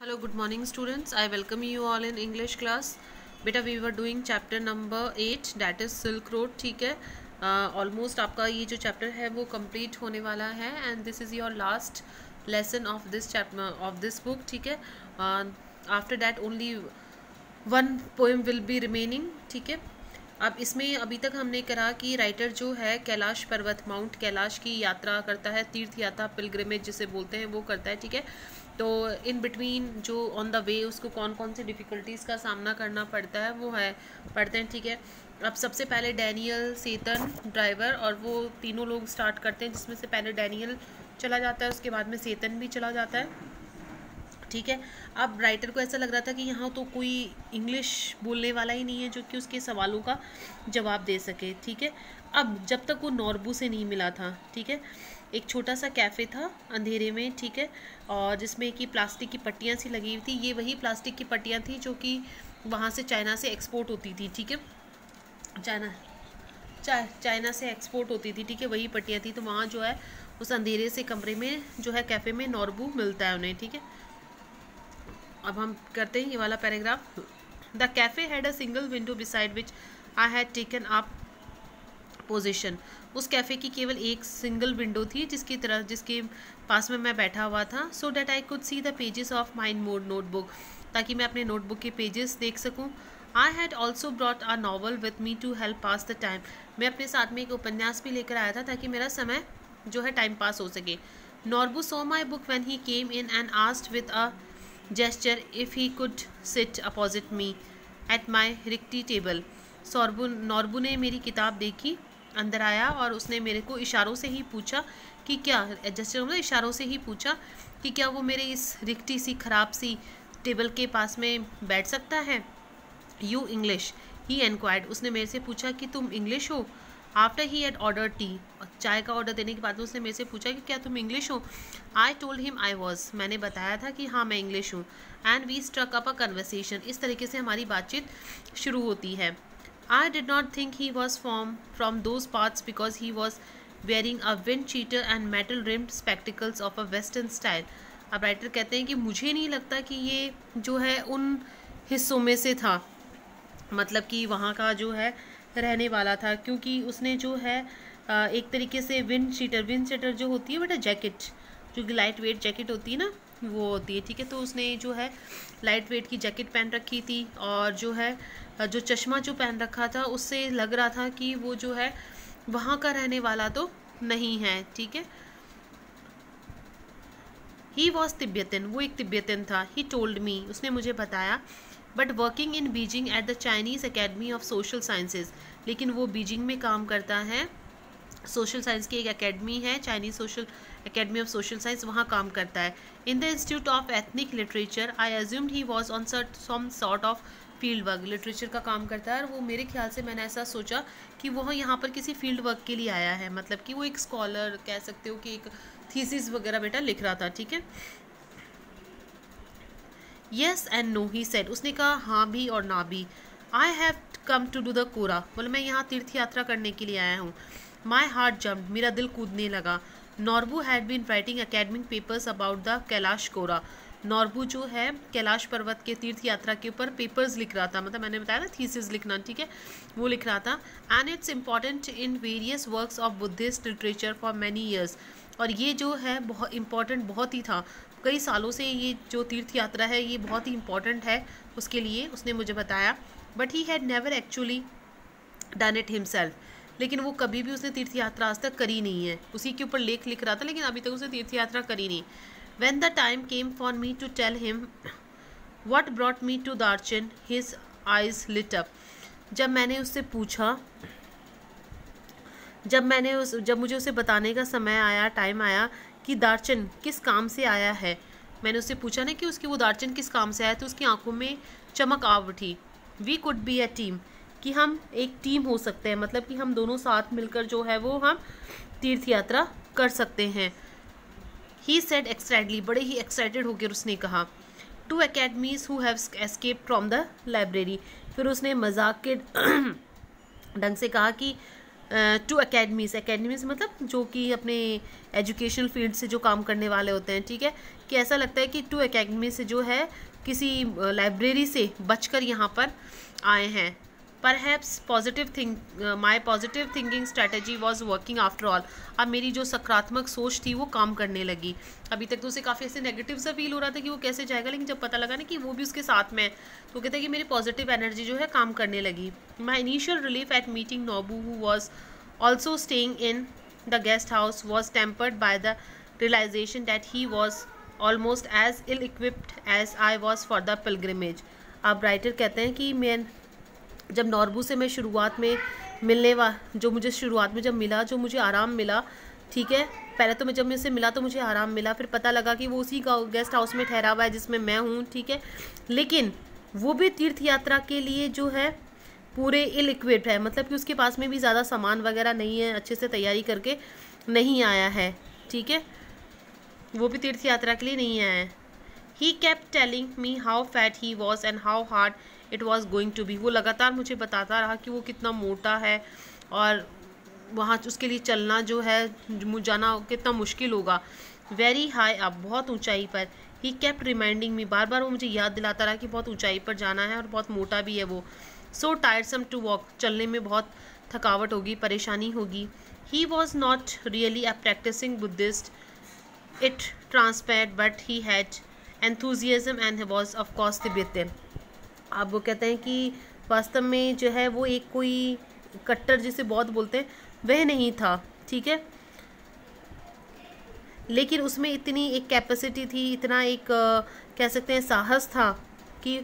Hello, good morning students. I welcome you all in English class. बेटा we were doing chapter number 8 that is Silk Road. ठीक है, almost आपका ये जो chapter है वो कंप्लीट होने वाला है and this is your last lesson of this chapter of this book. ठीक है, after that only one poem will be remaining. ठीक है, अब इसमें अभी तक हमने करा कि राइटर जो है कैलाश पर्वत माउंट कैलाश की यात्रा करता है, तीर्थ यात्रा पिलग्रिमेज जिसे बोलते हैं वो करता है. ठीक है, तो इन बिटवीन जो ऑन द वे उसको कौन कौन सी डिफ़िकल्टीज़ का सामना करना पड़ता है वो है पढ़ते हैं. ठीक है, अब सबसे पहले डैनियल, सेतन, ड्राइवर और वो तीनों लोग स्टार्ट करते हैं, जिसमें से पहले डैनियल चला जाता है, उसके बाद में सेतन भी चला जाता है. ठीक है, अब राइटर को ऐसा लग रहा था कि यहाँ तो कोई इंग्लिश बोलने वाला ही नहीं है जो कि उसके सवालों का जवाब दे सके. ठीक है, अब जब तक वो नॉर्बू से नहीं मिला था. ठीक है, एक छोटा सा कैफ़े था अंधेरे में. ठीक है, और जिसमें कि प्लास्टिक की पट्टियाँ सी लगी हुई थी. ये वही प्लास्टिक की पट्टियाँ थी जो कि वहाँ से चाइना से एक्सपोर्ट होती थी. ठीक है, चाइना से एक्सपोर्ट होती थी. ठीक है, वही पट्टियाँ थी. तो वहाँ जो है उस अंधेरे से कमरे में जो है कैफ़े में नॉर्बू मिलता है उन्हें. ठीक है, अब हम करते हैं ये वाला paragraph. The cafe had a single window beside which I had taken up position. उस कैफ़े की केवल एक सिंगल विंडो थी जिसके पास में मैं बैठा हुआ था. So that I could see the pages of my notebook, ताकि मैं अपने नोटबुक के पेजेस देख सकूं. I had also brought a novel with me to help pass the time. मैं अपने साथ में एक उपन्यास भी लेकर आया था ताकि मेरा समय जो है टाइम पास हो सके. Norbu saw my book when he came in and asked with a gesture if he could sit opposite me at my rickety table. Norbu ने मेरी किताब देखी, अंदर आया और उसने मेरे को इशारों से ही पूछा कि क्या जेस्चर मतलब इशारों से ही पूछा कि क्या वो मेरे इस रिक्टी सी ख़राब सी टेबल के पास में बैठ सकता है. यू इंग्लिश ही एनक्वायर्ड. उसने मेरे से पूछा कि तुम इंग्लिश हो. After he had order T, चाय का ऑर्डर देने के बाद उसने मेरे से पूछा कि क्या तुम इंग्लिश हो. I told him I was. मैंने बताया था कि हाँ मैं इंग्लिश हूँ. And we struck up a conversation. इस तरीके से हमारी बातचीत शुरू होती है. I did not think he was from those parts because he was wearing a windcheater and metal rimmed spectacles of a western style. अब राइटर कहते हैं कि मुझे नहीं लगता कि ये जो है उन हिस्सों में से था, मतलब कि वहाँ का जो है रहने वाला था, क्योंकि उसने जो है एक तरीके से विंड शीटर जो होती है बेटा जैकेट, जो कि लाइट वेट जैकेट होती है ना वो होती है. ठीक है, तो उसने जो है लाइट वेट की जैकेट पहन रखी थी और जो है जो चश्मा जो पहन रखा था उससे लग रहा था कि वो जो है वहाँ का रहने वाला तो नहीं है. ठीक है, ही वॉज तिब्बतन. वो एक तिब्बतन था. He told me. उसने मुझे बताया. But working in Beijing at the Chinese academy of social sciences. लेकिन वो बीजिंग में काम करता है, सोशल साइंस की एक एकेडमी है, Chinese social academy of social science, वहाँ काम करता है. In the institute of ethnic literature. I assumed he was on some sort of field work. Literature का काम करता है और वो मेरे ख्याल से मैंने ऐसा सोचा कि वह यहाँ पर किसी फील्ड वर्क के लिए आया है, मतलब कि वो एक स्कॉलर कह सकते हो कि एक थीसिस वगैरह बेटा लिख रहा था. ठीक है, yes and no he said. उसने कहा हाँ भी और ना भी. I have come to do the kora. बोले मैं यहाँ तीर्थ यात्रा करने के लिए आया हूँ. My heart jumped. मेरा दिल कूदने लगा. Norbu had been writing academic papers about the Kailash kora. Norbu जो है कैलाश पर्वत के तीर्थ यात्रा के ऊपर पेपर्स लिख रहा था, मतलब मैंने बताया ना थीसिस लिखना. ठीक है, वो लिख रहा था. And it's important in various works of Buddhist literature for many years. और ये जो है बहुत इम्पॉर्टेंट बहुत ही था, कई सालों से ये जो तीर्थ यात्रा है ये बहुत ही इम्पॉर्टेंट है उसके लिए, उसने मुझे बताया. But he had never actually done it himself. लेकिन वो कभी भी उसने तीर्थ यात्रा आज तक करी नहीं है. उसी के ऊपर लेख लिख रहा था लेकिन अभी तक उसने तीर्थ यात्रा करी नहीं. When the time came for me to tell him what brought me to Darchen his eyes lit up. जब मैंने उससे पूछा, जब मुझे उसे बताने का समय आया, टाइम आया कि दार्चन किस काम से आया है, मैंने उससे पूछा ना कि उसकी वो दार्चन किस काम से आया, तो उसकी आंखों में चमक आ उठी. We could be a team. कि हम एक टीम हो सकते हैं, मतलब कि हम दोनों साथ मिलकर जो है वो हम तीर्थ यात्रा कर सकते हैं. He said excitedly. बड़े ही एक्साइटेड होकर उसने कहा. Two academies who have escaped from the library. फिर उसने मजाक के ढंग से कहा कि टू अकेडमीज, अकेडमीज मतलब जो कि अपने एजुकेशनल फील्ड से जो काम करने वाले होते हैं, ठीक है, कि ऐसा लगता है कि टू अकेडमी से जो है किसी लाइब्रेरी से बचकर यहाँ पर आए हैं। Perhaps my positive thinking strategy was working after all. अब मेरी जो सकारात्मक सोच थी वो काम करने लगी। अभी तक तो उसे काफ़ी ऐसे नेगेटिव सा फील हो रहा था कि वो कैसे जाएगा, लेकिन जब पता लगा ना कि वो भी उसके साथ में है तो कहते हैं कि मेरी पॉजिटिव एनर्जी जो है काम करने लगी। My initial relief at meeting Nobu who was also staying in the guest house was tempered by the realization that he was almost as ill equipped as I was for the pilgrimage. अब writer कहते हैं कि मैं जब नॉर्बू से मैं शुरुआत में जो मुझे शुरुआत में जब मिला, जो मुझे आराम मिला, ठीक है, पहले तो मैं जब मुझसे मिला तो मुझे आराम मिला, फिर पता लगा कि वो उसी का गेस्ट हाउस में ठहरा हुआ है जिसमें मैं हूँ, ठीक है, लेकिन वो भी तीर्थ यात्रा के लिए जो है पूरे इल इक्विप्ड है, मतलब कि उसके पास में भी ज़्यादा सामान वगैरह नहीं है, अच्छे से तैयारी करके नहीं आया है, ठीक है, वो भी तीर्थ यात्रा के लिए नहीं आया है। He kept telling me how fat he was and how hard it was going to be. वो लगातार मुझे बताता रहा कि वो कितना मोटा है और वहाँ उसके लिए चलना जो है जाना कितना मुश्किल होगा। वेरी हाई अप, बहुत ऊंचाई पर। He kept reminding me, बार बार वो मुझे याद दिलाता रहा कि बहुत ऊंचाई पर जाना है और बहुत मोटा भी है वो। So tiresome to walk, चलने में बहुत थकावट होगी, परेशानी होगी। He was not really a practicing Buddhist, it transpired, but he had enthusiasm and was of course Tibetan। अब वो कहते हैं कि वास्तव में जो है वो एक कोई कट्टर जिसे बौद्ध बोलते हैं वह नहीं था, ठीक है, लेकिन उसमें इतनी एक कैपेसिटी थी, इतना एक कह सकते हैं साहस था कि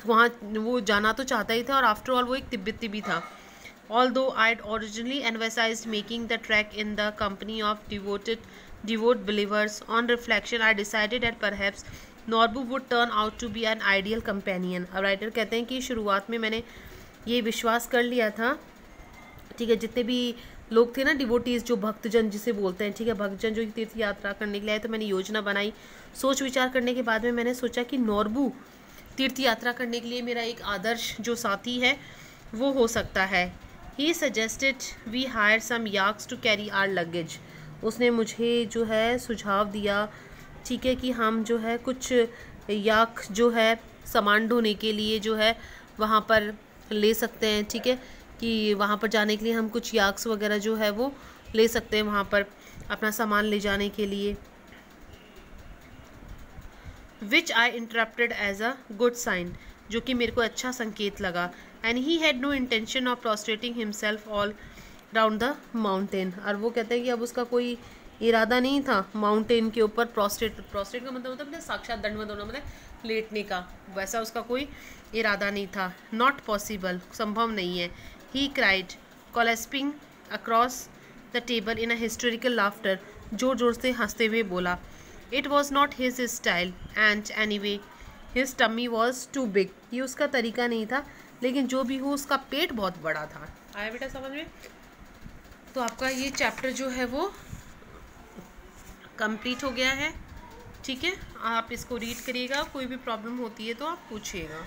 वहाँ वो जाना तो चाहता ही था और आफ्टर ऑल वो एक तिब्बती भी था। Although I'd originally emphasized making the trek in the company of devout believers, on reflection I decided that perhaps Norbu would turn out to be an ideal companion। अब राइटर कहते हैं कि शुरुआत में मैंने ये विश्वास कर लिया था, ठीक है, जितने भी लोग थे ना डिवोटीज, जो भक्तजन जिसे बोलते हैं, ठीक है, भक्तजन जो तीर्थ यात्रा करने के लिए आए, तो मैंने योजना बनाई। सोच विचार करने के बाद में मैंने सोचा कि नॉर्बू तीर्थ यात्रा करने के लिए मेरा एक आदर्श जो साथी है वो हो सकता है। He suggested we hire some yaks to carry our luggage। उसने मुझे जो है सुझाव दिया, ठीक है, कि हम जो है कुछ याक जो है सामान ढोने के लिए जो है वहाँ पर ले सकते हैं, ठीक है, कि वहाँ पर जाने के लिए हम कुछ याक्स वगैरह जो है वो ले सकते हैं वहाँ पर अपना सामान ले जाने के लिए। Which I interpreted as a good sign, जो कि मेरे को अच्छा संकेत लगा। And he had no intention of prostrating himself all round the mountain। और वो कहते हैं कि अब उसका कोई इरादा नहीं था माउंटेन के ऊपर प्रोस्ट्रेट का मतलब साक्षात दंडवत होना, मतलब लेटने का, वैसा उसका कोई इरादा नहीं था। Not possible, संभव नहीं है। He cried, collapsing across the table in a hysterical laughter। जोर जोर से हंसते हुए बोला। It was not his style and anyway his tummy was too big। ये उसका तरीका नहीं था, लेकिन जो भी हो उसका पेट बहुत बड़ा था। आया बेटा समझ में? तो आपका ये चैप्टर जो है वो कंप्लीट हो गया है, ठीक है, आप इसको रीड करिएगा, कोई भी प्रॉब्लम होती है तो आप पूछिएगा।